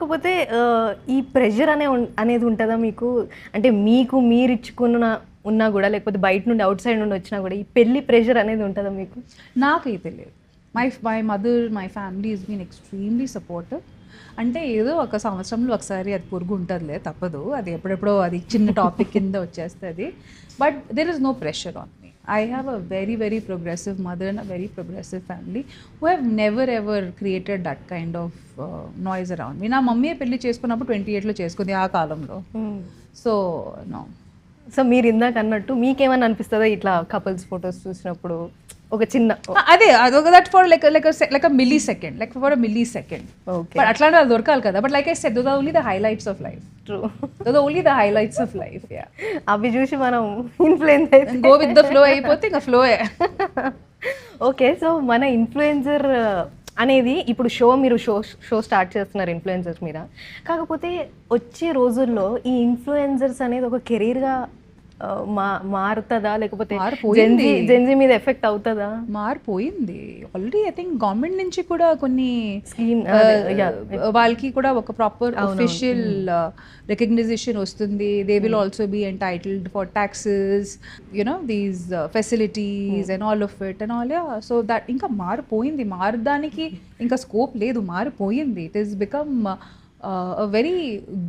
కాకపోతే ఈ ప్రెషర్ అనేది ఉంటుందా మీకు? అంటే మీకు మీరిచ్చుకున్న ఉన్నా గూడా, లేకపోతే బయట నుండి ఔట్ సైడ్ నుండి వచ్చినా గూడా, ఈ పెళ్లి ప్రెషర్ అనేది ఉంటుందా మీకు? నాకైతే లేదు. My mother, my family is been extremely supportive. అంటే ఏదో ఒక సంవత్సరంలో ఒకసారి అది పురుగు ఉంటుందిలే, తప్పదు. అది ఎప్పుడెప్పుడో అది చిన్న టాపిక్ కింద వచ్చేస్తుంది. But there is no pressure on me. I have a very, very progressive mother and a very progressive family who have never ever created that kind of noise around me. నా mummy పెళ్లి చేసుకున్నప్పుడు 28లో చేసుకుంది ఆ కాలంలో. So no. So మీరు ఇందాక అన్నట్టు మీకేమన్నా అనిపిస్తుందా ఇట్లా కపుల్స్ ఫొటోస్ చూసినప్పుడు ఒక చిన్న అదే అదొక that for like a millisecond, like for a millisecond. But అట్లాంటి వాళ్ళు దొరకాలి కదా. But like I said, those are only the highlights of life. True. Those are only the highlights of life. Yeah, అవి చూసి మనం influence అయితే go with the flow అయిపోతే ఇంకా ఫ్లోయే. ఓకే. సో మన ఇన్ఫ్లుయెన్సర్ అనేది ఇప్పుడు మీరు షో స్టార్ట్ చేస్తున్నారు ఇన్ఫ్లుయెన్సర్స్ మీద. కాకపోతే వచ్చే రోజుల్లో ఈ ఇన్ఫ్లుయెన్సర్స్ అనేది ఒక కెరీర్గా మారుతుందా, లేకపోతే జెన్జీ మీద ఎఫెక్ట్ అవుతుందా? మారిపోయింది ఆల్రెడీ. ఐ థింక్ గవర్నమెంట్ నుంచి కూడా కొన్ని స్కీమ్ వాళ్ళకి కూడా ఒక ప్రాపర్ అఫీషియల్ రికగ్నైజేషన్ వస్తుంది. They will also be entitled for taxes, you know these facilities and all of it and all. So that ఇంకా మారిపోయింది. మారడానికి ఇంకా స్కోప్ లేదు, మారిపోయింది. It is become a very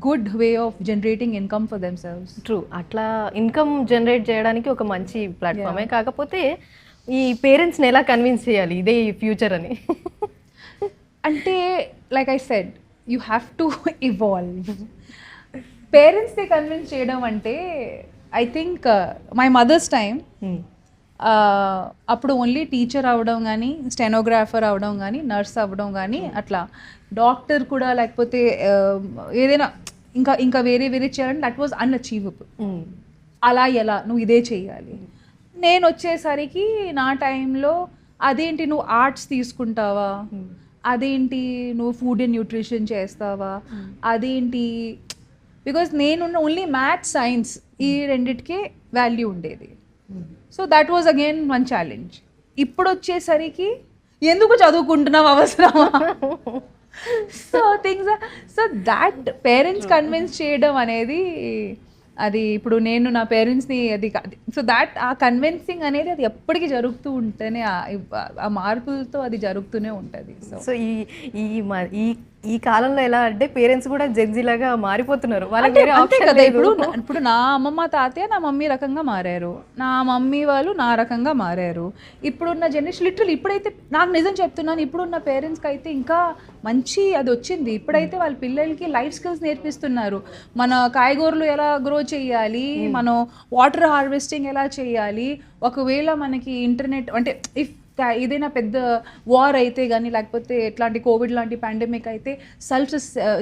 good way of generating income for themselves. True. అట్లా income generate చేయడానికి ఒక మంచి ప్లాట్ఫామే. కాకపోతే ఈ పేరెంట్స్ని ఎలా కన్విన్స్ చేయాలి ఇదే ఈ ఫ్యూచర్ అని? అంటే like I said, you have to evolve. పేరెంట్స్ని కన్విన్స్ చేయడం అంటే I think my mother's time అప్పుడు ఓన్లీ టీచర్ అవ్వడం కానీ, స్టెనోగ్రాఫర్ అవ్వడం కానీ, నర్స్ అవ్వడం కానీ, అట్లా డాక్టర్ కూడా లేకపోతే ఏదైనా ఇంకా ఇంకా వేరే చేయాలంటే దట్ వాజ్ అన్అచీవబుల్. అలా ఎలా నువ్వు ఇదే చేయాలి. నేను వచ్చేసరికి నా టైంలో అదేంటి నువ్వు ఆర్ట్స్ తీసుకుంటావా, అదేంటి నువ్వు ఫుడ్ అండ్ న్యూట్రిషన్ చేస్తావా, అదేంటి, బికాజ్ నేను ఓన్లీ మ్యాథ్స్, సైన్స్ ఈ రెండిటికే వాల్యూ ఉండేది. So that was again one challenge. ఇప్పుడు వచ్చేసరికి ఎందుకు చదువుకుంటున్నావు, అవసరమా? So things, so that parents convince చేయడం అనేది, అది ఇప్పుడు నేను నా పేరెంట్స్ని అది, సో దాట్ ఆ కన్విన్సింగ్ అనేది అది ఎప్పటికీ జరుగుతూ ఉంటేనే ఆ మార్పులతో అది జరుగుతూనే ఉంటుంది. సో ఈ కాలంలో ఎలా అంటే పేరెంట్స్ కూడా జెన్జీ లాగా మారిపోతున్నారు. వాళ్ళకి అంతే కదా. ఇప్పుడు నా అమ్మమ్మ తాతయ్య నా మమ్మీ రకంగా మారారు, నా మమ్మీ వాళ్ళు నా రకంగా మారారు. ఇప్పుడున్న జనరేషన్ లిటరల్, ఇప్పుడైతే నాకు నిజం చెప్తున్నాను, ఇప్పుడున్న పేరెంట్స్కి అయితే ఇంకా మంచి అది వచ్చింది. ఇప్పుడైతే వాళ్ళ పిల్లలకి లైఫ్ స్కిల్స్ నేర్పిస్తున్నారు. మన కాయగూరలు ఎలా గ్రో చేయాలి, మనం వాటర్ హార్వెస్టింగ్ ఎలా చేయాలి, ఒకవేళ మనకి ఇంటర్నెట్ అంటే ఇఫ్ ఏదైనా పెద్ద వార్ అయితే కానీ, లేకపోతే ఎట్లాంటి కోవిడ్ లాంటి పాండమిక్ అయితే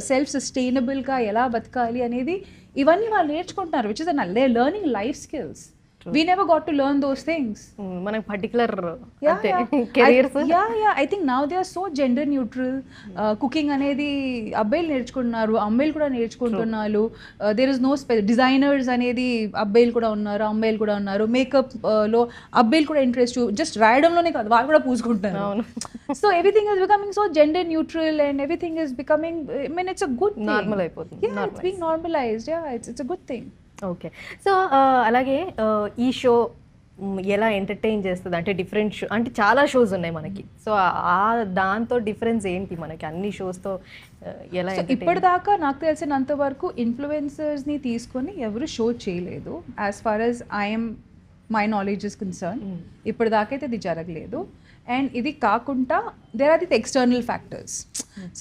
సెల్ఫ్ సస్టైనబుల్గా ఎలా బతకాలి అనేది ఇవన్నీ వాళ్ళు నేర్చుకుంటున్నారు, which is learning life skills. We never got to learn those things. మనకి particular careers. I think now they are so gender neutral. Cooking అనేది అబ్బాయిలు నేర్చుకుంటున్నారు, అమ్మాయిలు కూడా నేర్చుకుంటున్నారు. దేర్ ఇస్ నో డిజైనర్స్ అనేది అబ్బాయిలు కూడా ఉన్నారు, అమ్మాయిలు కూడా ఉన్నారు. మేకప్ లో అబ్బాయిలు కూడా ఇంట్రెస్ట్, జస్ట్ రాయడంలోనే కాదు వాళ్ళు కూడా పూసుకుంటున్నారు. So everything is becoming so gender neutral and everything is becoming, I mean it's a good thing. Normal అయిపోతుంది. It's being normalised. It's a good thing. Okay. So అలాగే ఈ షో ఎలా ఎంటర్టైన్ చేస్తుంది అంటే డిఫరెంట్ షో అంటే చాలా shows ఉన్నాయి మనకి. సో దాంతో డిఫరెన్స్ ఏంటి మనకి అన్ని షోస్తో ఎలా? ఇప్పటిదాకా నాకు తెలిసినంత వరకు ఇన్ఫ్లుయెన్సర్స్ని తీసుకొని ఎవరు షో చేయలేదు, as far as I'm my knowledge is concern. ఇప్పటిదాకా అయితే ఇది జరగలేదు. అండ్ ఇది కాకుండా there are the external factors.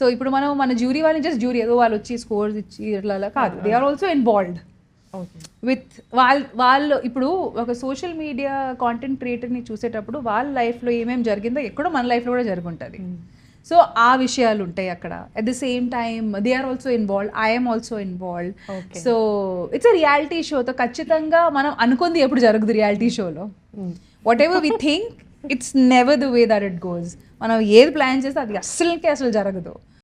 So ఇప్పుడు మన జ్యూరీ వాళ్ళని జస్ట్ జ్యూరీ ఏదో వాళ్ళు వచ్చి స్కోర్స్ ఇచ్చి ఇట్లా కాదు, they are also involved with వాళ్ళు. ఇప్పుడు ఒక సోషల్ మీడియా కాంటెంట్ క్రియేటర్ని చూసేటప్పుడు వాళ్ళ లైఫ్లో ఏమేమి జరిగిందో ఎక్కడో మన లైఫ్లో కూడా జరుగుంటుంది. సో ఆ విషయాలు ఉంటాయి అక్కడ. At the same time they are also involved, I'm also involved. So it's a reality షోతో ఖచ్చితంగా మనం అనుకుంది ఎప్పుడు జరగదు రియాలిటీ షోలో. Whatever we think, it's never the way that it goes. మనం ఏది ప్లాన్ చేస్తే అది అస్సలు జరగదు.